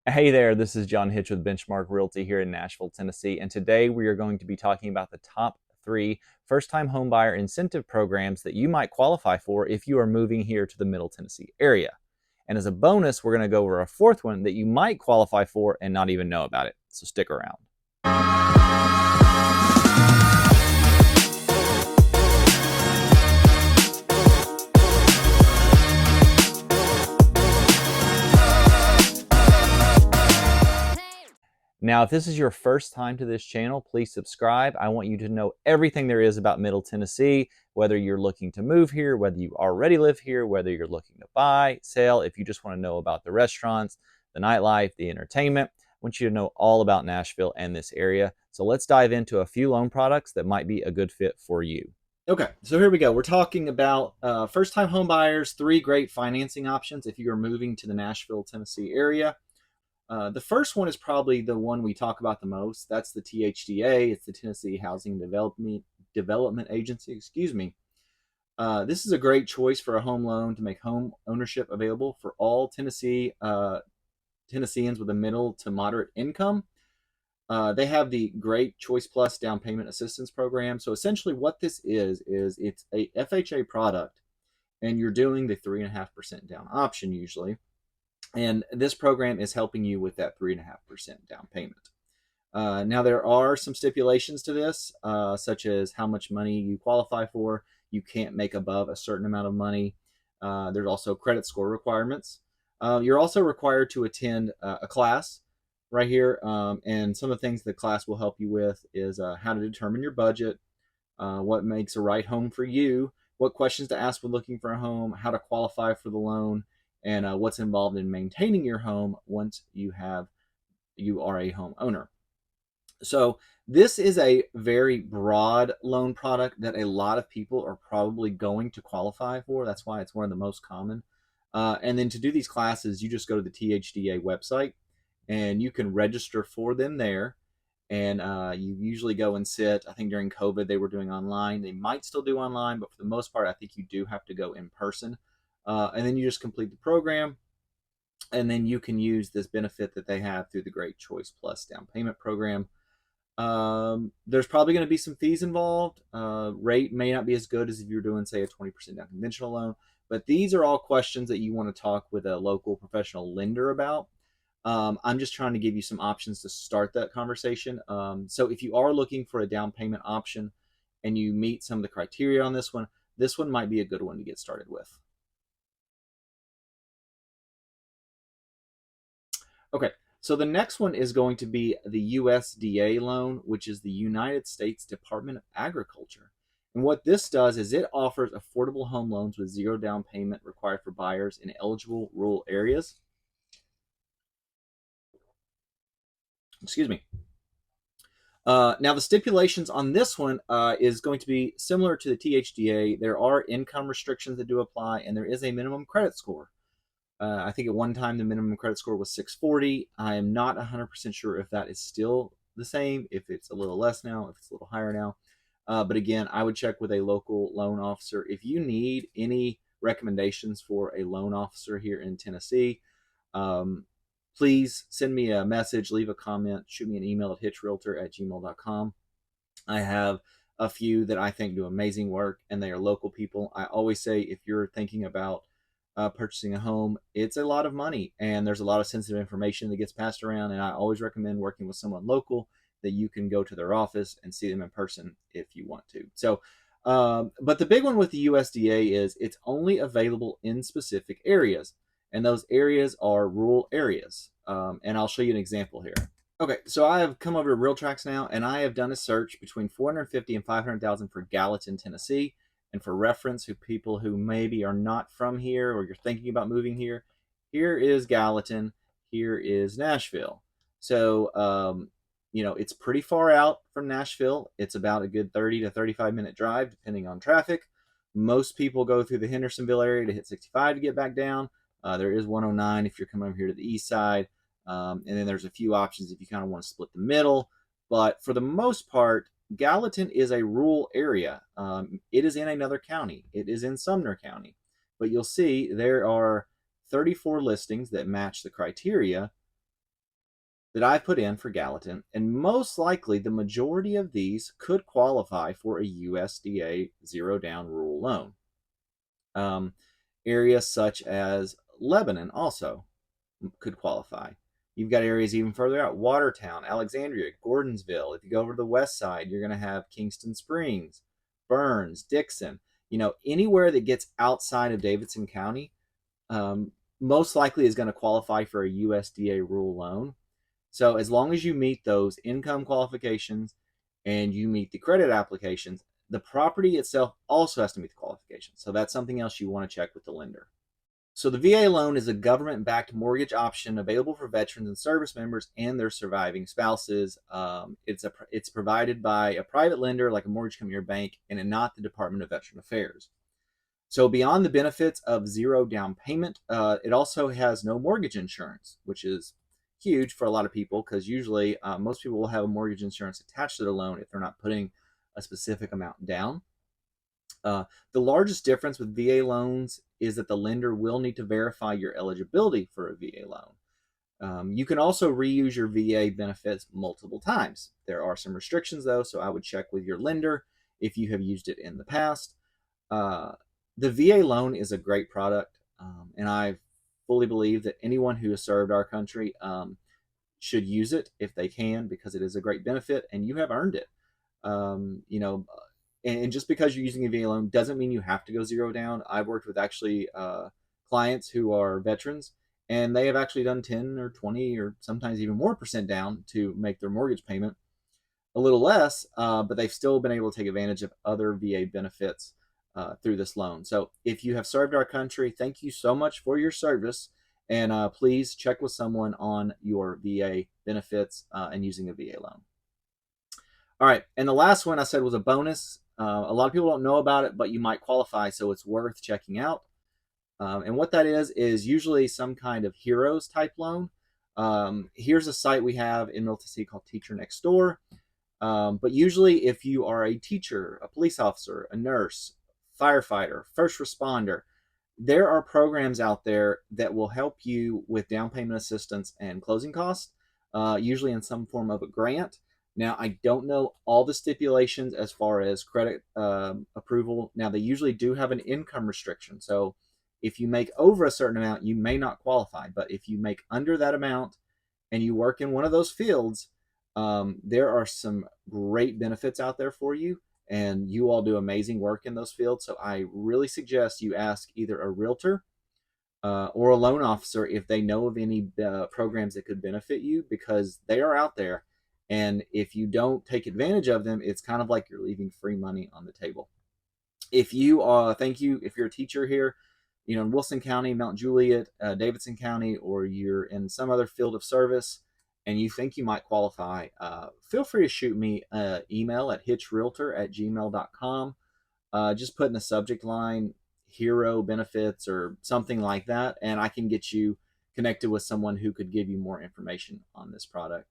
Hey there, this is John Hitch with Benchmark Realty here in Nashville, Tennessee, and today we are going to be talking about the top 3 first-time homebuyer incentive programs that you might qualify for if you are moving here to the Middle Tennessee area. And as a bonus, we're going to go over a 4th one that you might qualify for and not even know about it, so stick around. Now, if this is your first time to this channel, please subscribe. I want you to know everything there is about Middle Tennessee, whether you're looking to move here, whether you already live here, whether you're looking to buy, sell, if you just want to know about the restaurants, the nightlife, the entertainment. I want you to know all about Nashville and this area. So let's dive into a few loan products that might be a good fit for you. Okay, so here we go. We're talking about first-time home buyers, 3 great financing options if you are moving to the Nashville, Tennessee area. The first one is probably the one we talk about the most. That's the THDA. It's the Tennessee Housing Development Agency. Excuse me. This is a great choice for a home loan to make home ownership available for all Tennesseans with a middle to moderate income. They have the Great Choice Plus down payment assistance program. So essentially, what this is it's a FHA product, and you're doing the 3.5% down option usually. And this program is helping you with that 3.5% down payment. Now, there are some stipulations to this, such as how much money you qualify for. You can't make above a certain amount of money. There's also credit score requirements. You're also required to attend a class right here. And some of the things the class will help you with is how to determine your budget, what makes a right home for you, what questions to ask when looking for a home, how to qualify for the loan, and what's involved in maintaining your home once you are a home owner. So this is a very broad loan product that a lot of people are probably going to qualify for. That's why it's one of the most common. And then to do these classes, you just go to the THDA website and you can register for them there. And you usually go and sit. I think during COVID they were doing online. They might still do online, but for the most part, I think you do have to go in person. And then you just complete the program, and then you can use this benefit that they have through the Great Choice Plus down payment program. There's probably going to be some fees involved. Rate may not be as good as if you're doing, say, a 20% down conventional loan, but these are all questions that you want to talk with a local professional lender about. I'm just trying to give you some options to start that conversation. So if you are looking for a down payment option and you meet some of the criteria on this one might be a good one to get started with. Okay, so the next one is going to be the USDA loan, which is the United States Department of Agriculture. And what this does is it offers affordable home loans with 0 down payment required for buyers in eligible rural areas. Excuse me. Now, the stipulations on this one is going to be similar to the THDA. There are income restrictions that do apply, and there is a minimum credit score. I think at one time the minimum credit score was 640. I am not 100% sure if that is still the same, if it's a little less now, if it's a little higher now. But again, I would check with a local loan officer. If you need any recommendations for a loan officer here in Tennessee, please send me a message, leave a comment, shoot me an email at hitchrealtor@gmail.com. I have a few that I think do amazing work, and they are local people. I always say if you're thinking about purchasing a home, it's a lot of money and there's a lot of sensitive information that gets passed around. And I always recommend working with someone local that you can go to their office and see them in person if you want to. So, but the big one with the USDA is it's only available in specific areas, and those areas are rural areas. And I'll show you an example here. Okay, so I have come over to RealTrax now, and I have done a search between 450 and 500,000 for Gallatin, Tennessee. And for reference, who people who maybe are not from here or you're thinking about moving here, here is Gallatin, here is Nashville. So, it's pretty far out from Nashville. It's about a good 30 to 35-minute drive, depending on traffic. Most people go through the Hendersonville area to hit 65 to get back down. There is 109 if you're coming over here to the east side. And then there's a few options if you kind of want to split the middle. But for the most part, Gallatin is a rural area. It is in another county. It is in Sumner County. But you'll see there are 34 listings that match the criteria. that I've put in for Gallatin, and most likely the majority of these could qualify for a USDA zero down rural loan. Areas such as Lebanon also could qualify. You've got areas even further out: Watertown, Alexandria, Gordonsville. If you go over to the west side, you're going to have Kingston Springs, Burns, Dixon. Anywhere that gets outside of Davidson County, most likely is going to qualify for a USDA rural loan. So as long as you meet those income qualifications and you meet the credit applications, the property itself also has to meet the qualifications. So that's something else you want to check with the lender. So the VA loan is a government-backed mortgage option available for veterans and service members and their surviving spouses. It's provided by a private lender like a mortgage company or bank, and not the Department of Veteran Affairs. So beyond the benefits of zero down payment, it also has no mortgage insurance, which is huge for a lot of people, because usually most people will have a mortgage insurance attached to their loan if they're not putting a specific amount down. The largest difference with VA loans is that the lender will need to verify your eligibility for a VA loan. You can also reuse your VA benefits multiple times. There are some restrictions though, so I would check with your lender if you have used it in the past. The VA loan is a great product, and I fully believe that anyone who has served our country should use it if they can, because it is a great benefit and you have earned it. And just because you're using a VA loan doesn't mean you have to go zero down. I've worked with actually clients who are veterans, and they have actually done 10 or 20 or sometimes even more % down to make their mortgage payment a little less, but they've still been able to take advantage of other VA benefits through this loan. So if you have served our country, thank you so much for your service, and please check with someone on your VA benefits and using a VA loan. All right, and the last one I said was a bonus. A lot of people don't know about it, but you might qualify, so it's worth checking out. And what that is usually some kind of heroes type loan. Here's a site we have in Middle Tennessee called Teacher Next Door. But usually if you are a teacher, a police officer, a nurse, firefighter, first responder, there are programs out there that will help you with down payment assistance and closing costs, usually in some form of a grant. Now, I don't know all the stipulations as far as credit approval. Now, they usually do have an income restriction. So if you make over a certain amount, you may not qualify. But if you make under that amount and you work in one of those fields, there are some great benefits out there for you, and you all do amazing work in those fields. So I really suggest you ask either a realtor or a loan officer if they know of any programs that could benefit you, because they are out there. And if you don't take advantage of them, it's kind of like you're leaving free money on the table. If you if you're a teacher here, in Wilson County, Mount Juliet, Davidson County, or you're in some other field of service and you think you might qualify, feel free to shoot me an email at hitchrealtor@gmail.com. Just put in the subject line hero benefits or something like that, and I can get you connected with someone who could give you more information on this product.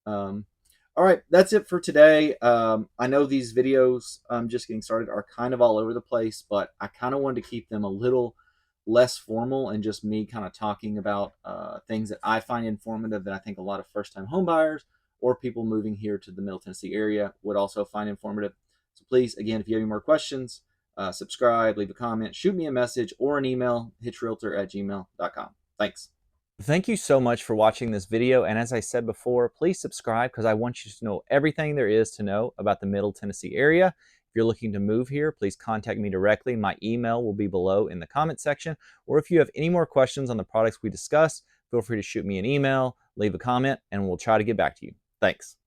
All right, that's it for today. I know these videos, just getting started, are kind of all over the place, but I kind of wanted to keep them a little less formal and just me kind of talking about things that I find informative that I think a lot of first-time homebuyers or people moving here to the Middle Tennessee area would also find informative. So please, again, if you have any more questions, subscribe, leave a comment, shoot me a message or an email, hitchrealtor@gmail.com. Thanks. Thank you so much for watching this video, and as I said before, please subscribe, because I want you to know everything there is to know about the Middle Tennessee area. If you're looking to move here, please contact me directly. My email will be below in the comment section, or if you have any more questions on the products we discussed, feel free to shoot me an email, leave a comment, and we'll try to get back to you. Thanks.